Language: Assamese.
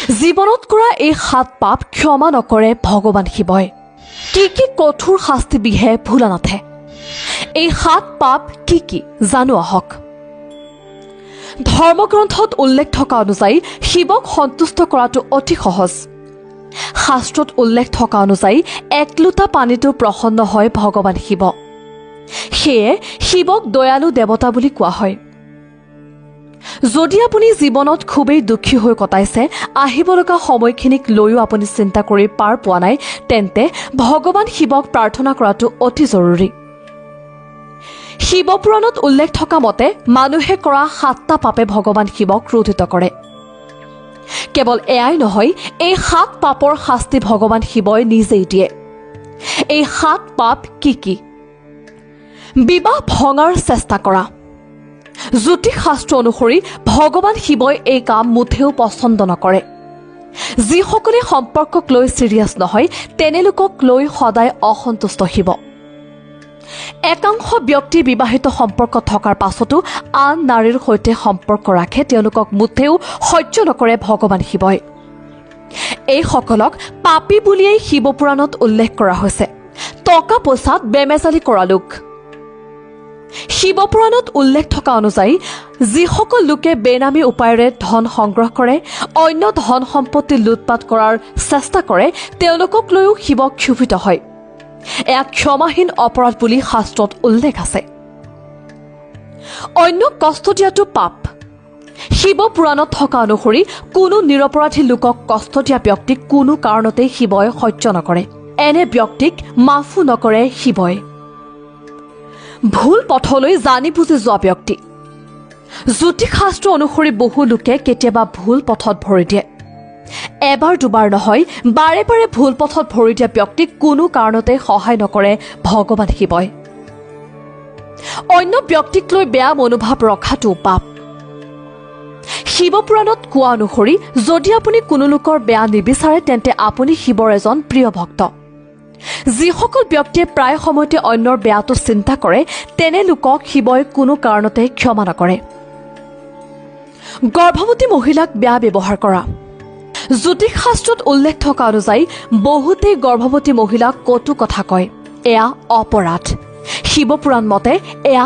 জীৱনত কৰা এই 7 পাপ ক্ষমা নকৰে ভগৱান শিৱই। কি কঠোৰ শাস্তি বিহে ভোলা নাথে। এই 7 পাপ কি জানো আহক। ধৰ্মগ্ৰন্থত উল্লেখ থকা অনুযায়ী শিৱক সন্তুষ্ট কৰাটো অতি সহজ। শাস্ত্ৰত উল্লেখ থকা অনুযায়ী 1 লোটা পানীতো প্ৰসন্ন হয় ভগৱান শিৱ। সেয়ে শিৱক দয়ালু দেৱতা বুলি কোৱা হয়। যদি আপুনি জীৱনত খুবেই দুখী হৈ কটাইছে, আহিব লগা সময়খিনিক লৈও আপুনি চিন্তা কৰি পাৰ পোৱা নাই, তেন্তে ভগৱান শিৱক প্ৰাৰ্থনা কৰাটো অতি জৰুৰী। শিৱপুৰাণত উল্লেখ থকা মতে মানুহে কৰা 7টা পাপে ভগৱান শিৱক ক্ৰোধিত কৰে। কেৱল এয়াই নহয়, এই 7 পাপৰ শাস্তি ভগৱান শিৱই নিজেই দিয়ে। এই 7 পাপ কি? বিবাহ ভঙাৰ চেষ্টা কৰা। জ্যোতিষ শাস্ত্ৰ অনুসৰি ভগৱান শিৱই এই কাম মুঠেও পচন্দ নকৰে। যিসকলে সম্পৰ্কক লৈ চিৰিয়াছ নহয়, তেনেলোকক লৈ সদায় অসন্তুষ্ট শিৱ। একাংশ ব্যক্তি বিবাহিত সম্পৰ্ক থকাৰ পাছতো আন নাৰীৰ সৈতে সম্পৰ্ক ৰাখে, তেওঁলোকক মুঠেও সহ্য নকৰে ভগৱান শিৱই। এইসকলক পাপী বুলিয়েই শিৱপুৰাণত উল্লেখ কৰা হৈছে। টকা পইচাত বেমেজালি কৰা লোক। শিৱপুৰাণত উল্লেখ থকা অনুযায়ী যিসকল লোকে বেনামী উপায়েৰে ধন সংগ্ৰহ কৰে, অন্য ধন সম্পত্তি লুটপাট কৰাৰ চেষ্টা কৰে, তেওঁলোকক লৈও শিৱ ক্ষোভিত হয়। এয়া ক্ষমাহীন অপৰাধ বুলি শাস্ত্ৰত উল্লেখ আছে। অন্যক কষ্ট দিয়াটো পাপ। শিৱপুৰাণত থকা অনুসৰি কোনো নিৰপৰাধী লোকক কষ্ট দিয়া ব্যক্তিক কোনো কাৰণতেই শিৱই সহ্য নকৰে। এনে ব্যক্তিক মাফো নকৰে শিৱই। ভুল পথলৈ জানি বুজি যোৱা ব্যক্তি। জ্যোতিষ শাস্ত্ৰ অনুসৰি বহু লোকে কেতিয়াবা ভুল পথত ভৰি দিয়ে। এবাৰ দুবাৰ নহয়, বাৰে বাৰে ভুল পথত ভৰি দিয়া ব্যক্তিক কোনো কাৰণতে সহায় নকৰে ভগৱান শিৱই। অন্য ব্যক্তিক লৈ বেয়া মনোভাৱ ৰখাটো পাপ। শিৱপুৰাণত কোৱা অনুসৰি যদি আপুনি কোনো লোকৰ বেয়া নিবিচাৰে, তেন্তে আপুনি শিৱৰ এজন প্ৰিয় ভক্ত। যিসকল ব্যক্তিয়ে প্ৰায় সময়তে অন্যৰ বেয়াটো চিন্তা কৰে, তেনে লোকক শিৱই কোনো কাৰণতে ক্ষমা নকৰে। গৰ্ভৱতী মহিলাক বেয়া ব্যৱহাৰ কৰা। জ্যোতিষ শাস্ত্ৰত উল্লেখ থকা অনুযায়ী বহুতেই গৰ্ভৱতী মহিলাক কটু কথা কয়। এয়া অপৰাধ। শিৱপুৰাণ মতে এয়া